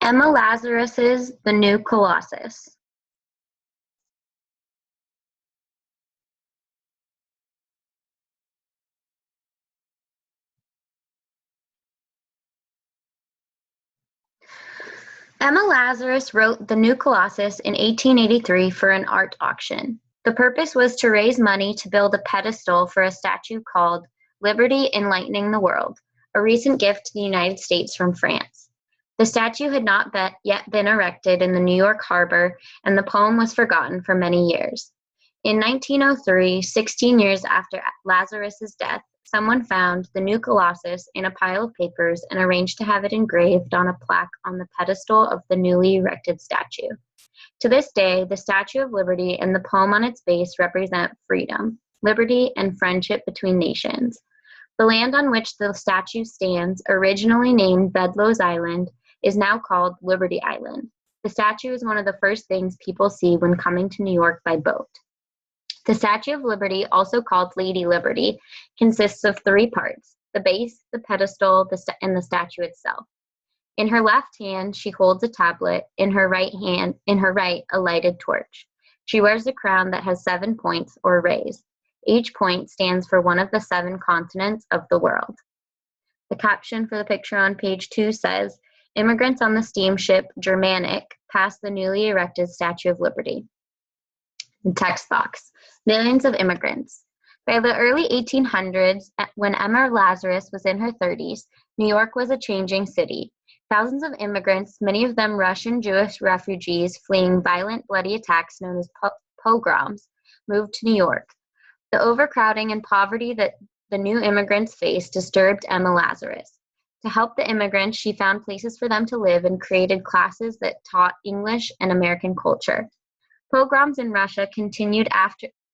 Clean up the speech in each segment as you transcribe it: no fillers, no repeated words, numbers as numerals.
Emma Lazarus's The New Colossus. Emma Lazarus wrote The New Colossus in 1883 for an art auction. The purpose was to raise money to build a pedestal for a statue called Liberty Enlightening the World, a recent gift to the United States from France. The statue had not yet been erected in the New York harbor, and the poem was forgotten for many years. In 1903, 16 years after Lazarus's death, someone found the new Colossus in a pile of papers and arranged to have it engraved on a plaque on the pedestal of the newly erected statue. To this day, the Statue of Liberty and the poem on its base represent freedom, liberty, and friendship between nations. The land on which the statue stands, originally named Bedloe's Island, is now called Liberty Island. The statue is one of the first things people see when coming to New York by boat. The Statue of Liberty, also called Lady Liberty, consists of three parts: the base, the pedestal, and the statue itself. In her left hand, she holds a tablet, in her right, a lighted torch. She wears a crown that has 7 points, or rays. Each point stands for one of the 7 continents of the world. The caption for the picture on page 2 says, "Immigrants on the steamship Germanic passed the newly erected Statue of Liberty." The text box, millions of immigrants. By the early 1800s, when Emma Lazarus was in her 30s, New York was a changing city. Thousands of immigrants, many of them Russian Jewish refugees fleeing violent, bloody attacks known as pogroms, moved to New York. The overcrowding and poverty that the new immigrants faced disturbed Emma Lazarus. To help the immigrants, she found places for them to live and created classes that taught English and American culture. Pogroms in Russia continued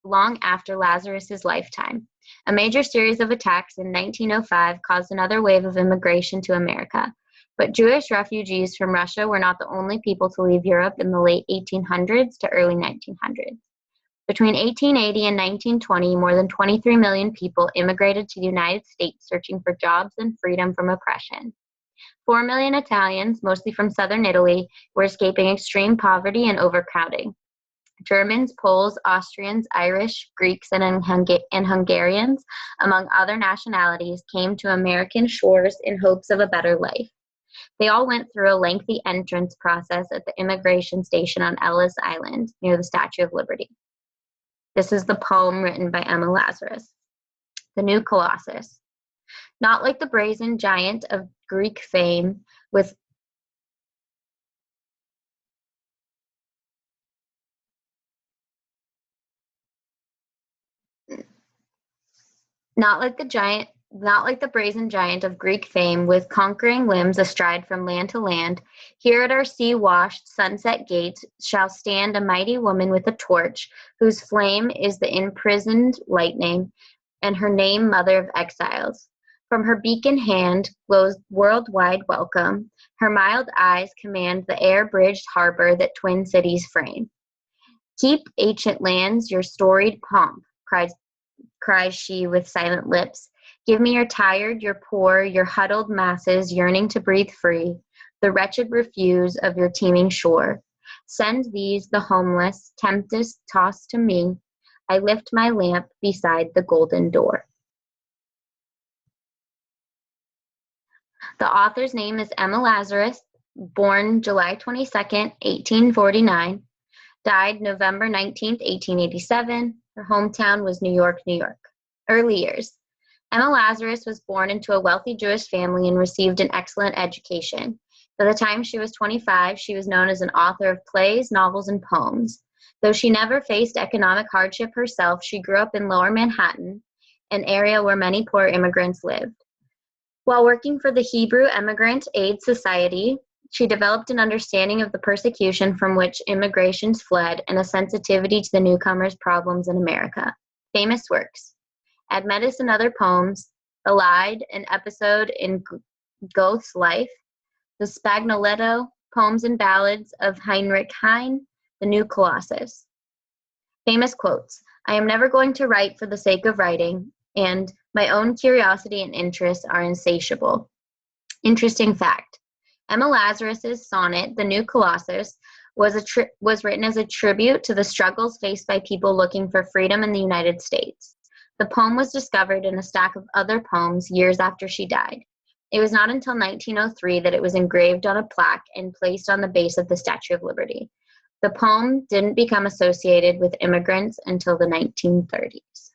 long after Lazarus's lifetime. A major series of attacks in 1905 caused another wave of immigration to America. But Jewish refugees from Russia were not the only people to leave Europe in the late 1800s to early 1900s. Between 1880 and 1920, more than 23 million people immigrated to the United States searching for jobs and freedom from oppression. 4 million Italians, mostly from southern Italy, were escaping extreme poverty and overcrowding. Germans, Poles, Austrians, Irish, Greeks, and Hungarians, among other nationalities, came to American shores in hopes of a better life. They all went through a lengthy entrance process at the immigration station on Ellis Island, near the Statue of Liberty. This is the poem written by Emma Lazarus. The New Colossus. Not like the brazen giant of Greek fame, with Not like the brazen giant of Greek fame, with conquering limbs astride from land to land, here at our sea-washed sunset gates shall stand a mighty woman with a torch, whose flame is the imprisoned lightning, and her name Mother of Exiles. From her beacon hand glows worldwide welcome. Her mild eyes command the air-bridged harbor that twin cities frame. Keep, ancient lands, your storied pomp, cries she with silent lips. Give me your tired, your poor, your huddled masses yearning to breathe free, the wretched refuse of your teeming shore. Send these, the homeless, tempest tossed to me. I lift my lamp beside the golden door. The author's name is Emma Lazarus, born July 22nd, 1849, died November 19th, 1887. Her hometown was New York, New York. Early years. Emma Lazarus was born into a wealthy Jewish family and received an excellent education. By the time she was 25, she was known as an author of plays, novels, and poems. Though she never faced economic hardship herself, she grew up in Lower Manhattan, an area where many poor immigrants lived. While working for the Hebrew Immigrant Aid Society, she developed an understanding of the persecution from which immigrations fled and a sensitivity to the newcomers' problems in America. Famous works: Admetus and Other Poems, Allied, an episode in Goethe's life, the Spagnoletto, Poems and Ballads of Heinrich Heine, The New Colossus. Famous quotes: I am never going to write for the sake of writing, and my own curiosity and interest are insatiable. Interesting fact: Emma Lazarus's sonnet, "The New Colossus," was written as a tribute to the struggles faced by people looking for freedom in the United States. The poem was discovered in a stack of other poems years after she died. It was not until 1903 that it was engraved on a plaque and placed on the base of the Statue of Liberty. The poem didn't become associated with immigrants until the 1930s.